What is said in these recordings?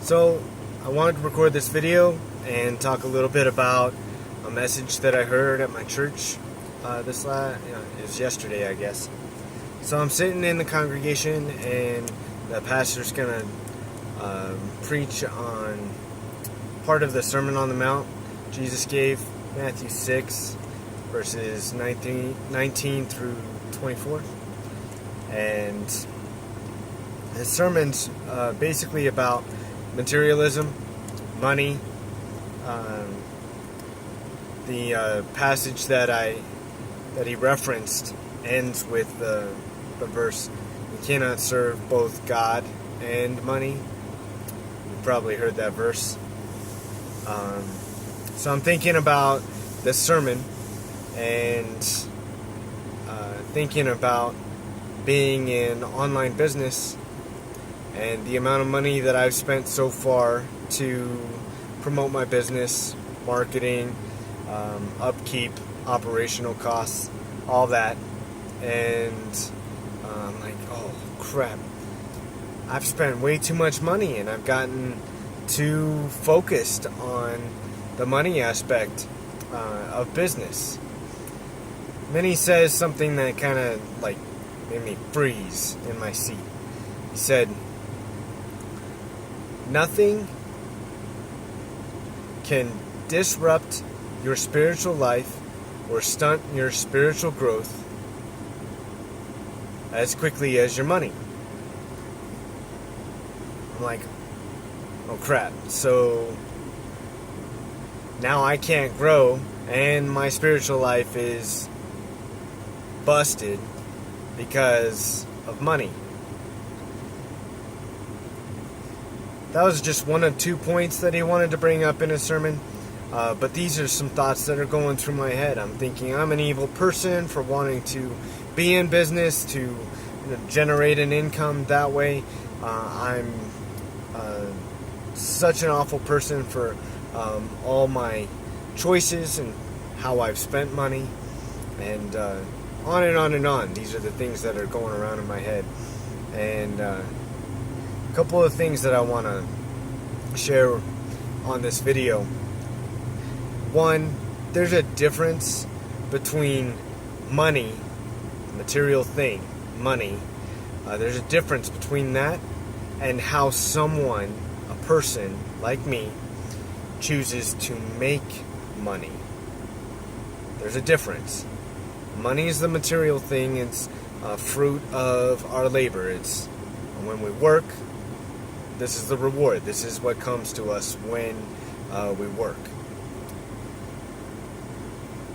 So I wanted to record this video and talk a little bit about a message that I heard at my church. It was yesterday, I guess. So I'm sitting in the congregation, and the pastor's gonna preach on part of the Sermon on the Mount Jesus gave, Matthew 6, verses 19 through 24. And his sermon's basically about materialism, money. The passage that he referenced ends with the verse, "You cannot serve both God and money." You've probably heard that verse. So I'm thinking about this sermon and thinking about being in online business and the amount of money that I've spent so far to promote my business, marketing, upkeep, operational costs, all that. And I'm like, oh crap, I've spent way too much money, and I've gotten too focused on the money aspect of business. Then he says something that kind of like made me freeze in my seat. He said, "Nothing can disrupt your spiritual life or stunt your spiritual growth as quickly as your money." I'm like, oh crap. So now I can't grow, and my spiritual life is busted because of money. That was just one of 2 points that he wanted to bring up in his sermon. But these are some thoughts that are going through my head. I'm thinking I'm an evil person for wanting to be in business, to generate an income that way. I'm such an awful person for all my choices and how I've spent money, and on and on and on. These are the things that are going around in my head. And a couple of things that I want to share on this video. One, there's a difference between money, material thing, money. There's a difference between that and how someone, a person like me, chooses to make money. There's a difference. Money is the material thing. It's a fruit of our labor. It's when we work, this is the reward. This is what comes to us when we work.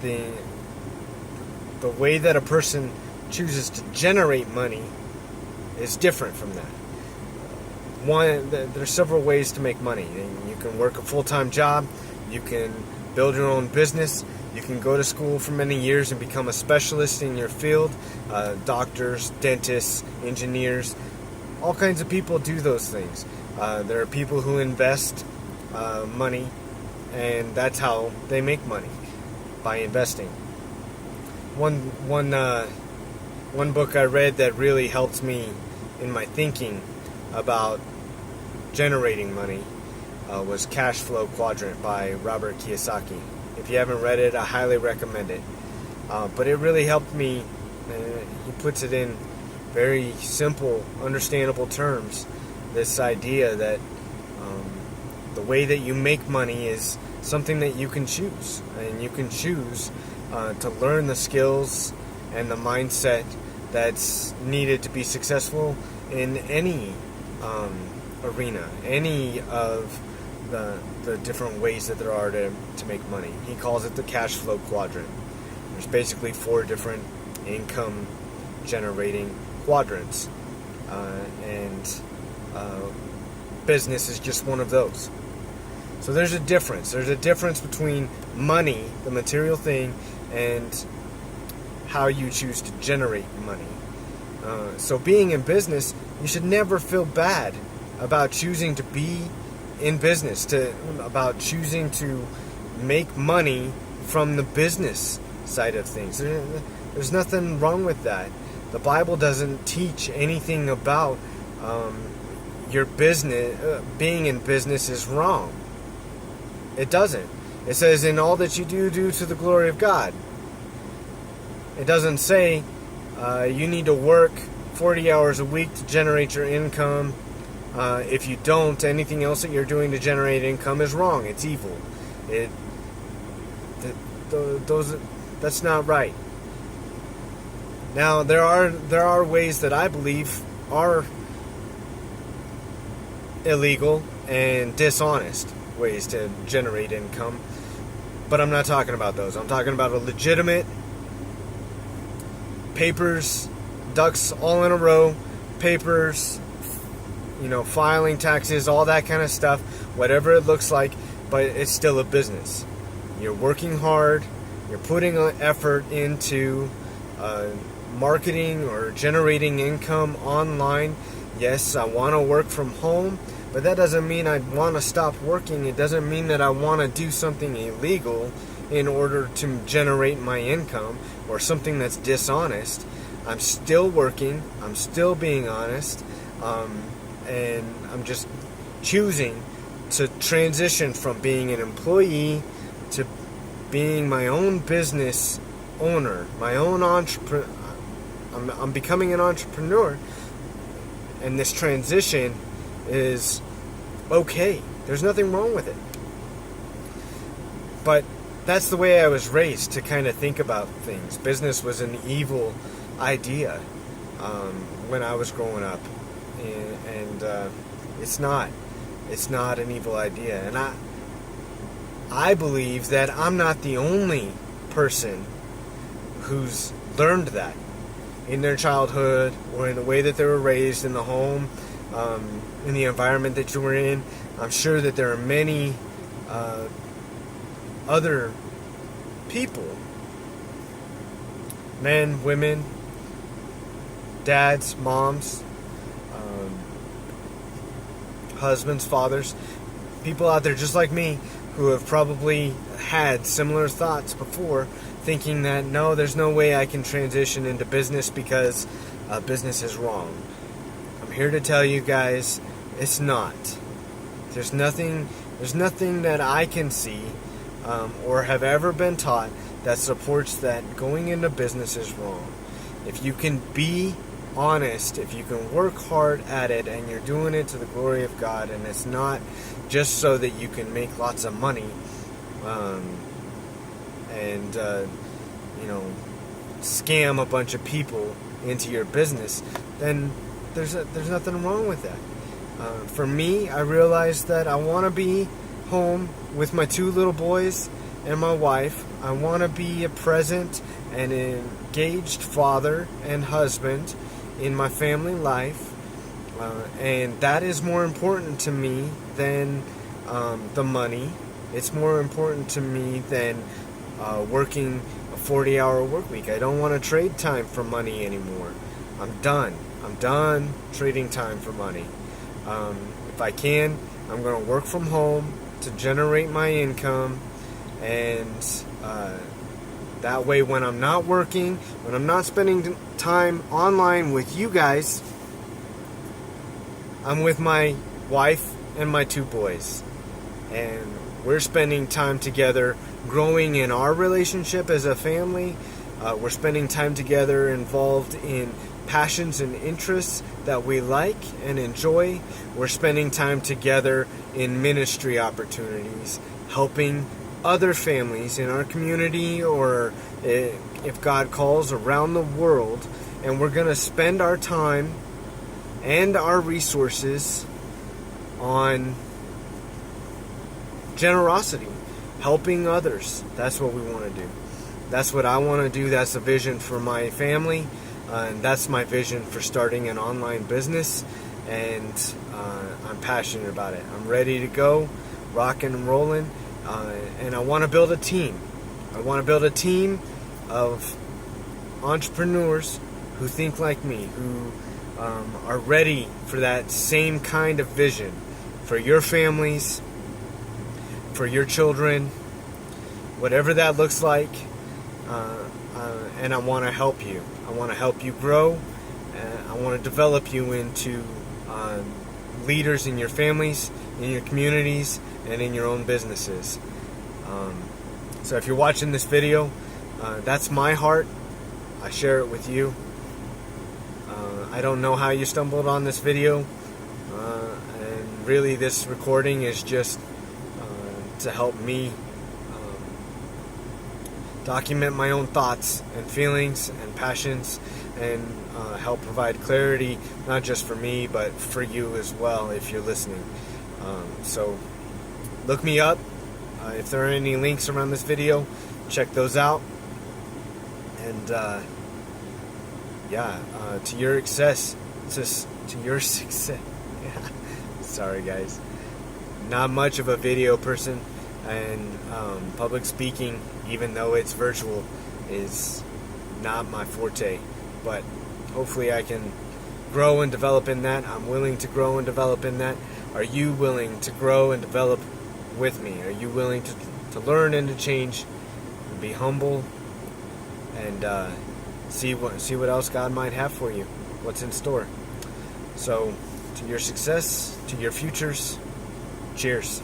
The way that a person chooses to generate money is different from that. One, there's several ways to make money. You can work a full-time job. You can build your own business. You can go to school for many years and become a specialist in your field. Doctors, dentists, engineers, all kinds of people do those things. There are people who invest money, and that's how they make money, by investing. One book I read that really helped me in my thinking about generating money was Cash Flow Quadrant by Robert Kiyosaki. If you haven't read it, I highly recommend it. But it really helped me. He puts it in very simple, understandable terms. This idea that the way that you make money is something that you can choose. And you can choose to learn the skills and the mindset that's needed to be successful in any arena, any of the different ways that there are to make money. He calls it the cash flow quadrant. There's basically 4 different income generating quadrants, and business is just one of those. So there's a difference. There's a difference between money, the material thing, and how you choose to generate money. So being in business, you should never feel bad about choosing to be in business, about choosing to make money from the business side of things. There's nothing wrong with that. The Bible doesn't teach anything about your business, being in business is wrong. It doesn't. It says, in all that you do, do to the glory of God. It doesn't say you need to work 40 hours a week to generate your income. If you don't, anything else that you're doing to generate income is wrong. It's evil. That's not right. Now, there are ways that I believe are illegal and dishonest ways to generate income, but I'm not talking about those. I'm talking about a legitimate, papers, ducks all in a row, papers, filing taxes, all that kind of stuff, whatever it looks like, but it's still a business. You're working hard, you're putting effort into marketing or generating income online. Yes, I want to work from home, but that doesn't mean I want to stop working. It doesn't mean that I want to do something illegal in order to generate my income or something that's dishonest. I'm still working. I'm still being honest. And I'm just choosing to transition from being an employee to being my own business owner, my own entrepreneur. I'm becoming an entrepreneur, and this transition is okay. There's nothing wrong with it. But that's the way I was raised to kind of think about things. Business was an evil idea when I was growing up, and it's not an evil idea. And I believe that I'm not the only person who's learned that in their childhood or in the way that they were raised in the home, in the environment that you were in. I'm sure that there are many other people, men, women, dads, moms, husbands, fathers, people out there just like me who have probably had similar thoughts before, thinking that no, there's no way I can transition into business because business is wrong. I'm here to tell you guys, it's not. There's nothing that I can see or have ever been taught that supports that going into business is wrong. If you can be honest, if you can work hard at it and you're doing it to the glory of God, and it's not just so that you can make lots of money and scam a bunch of people into your business, then there's nothing wrong with that. For me, I realized that I want to be home with my 2 little boys and my wife. I want to be a present and engaged father and husband in my family life, and that is more important to me than the money. It's more important to me than working a 40-hour work week. I don't want to trade time for money anymore. I'm done trading time for money. If I can, I'm going to work from home to generate my income, and that way when I'm not working, when I'm not spending time online with you guys, I'm with my wife and my 2 boys, and we're spending time together growing in our relationship as a family. We're spending time together involved in passions and interests that we like and enjoy. We're spending time together in ministry opportunities, helping other families in our community, or if God calls, around the world. And we're going to spend our time and our resources on generosity, helping others. That's what we want to do. That's what I want to do. That's the vision for my family. And that's my vision for starting an online business, and I'm passionate about it. I'm ready to go, rocking and rolling, and I want to build a team. I want to build a team of entrepreneurs who think like me, who are ready for that same kind of vision for your families, for your children, whatever that looks like. And I want to help you. I want to help you grow. I want to develop you into leaders in your families, in your communities, and in your own businesses. So if you're watching this video, that's my heart. I share it with you. I don't know how you stumbled on this video, and really this recording is just to help me document my own thoughts and feelings and passions, and help provide clarity, not just for me, but for you as well if you're listening. So look me up. If there are any links around this video, check those out. And to your success. To your success. Yeah. Sorry, guys. Not much of a video person, and public speaking, even though it's virtual, is not my forte. But hopefully I can grow and develop in that. I'm willing to grow and develop in that. Are you willing to grow and develop with me? Are you willing to learn and to change, and be humble, and see what else God might have for you, what's in store? So, to your success, to your futures, cheers.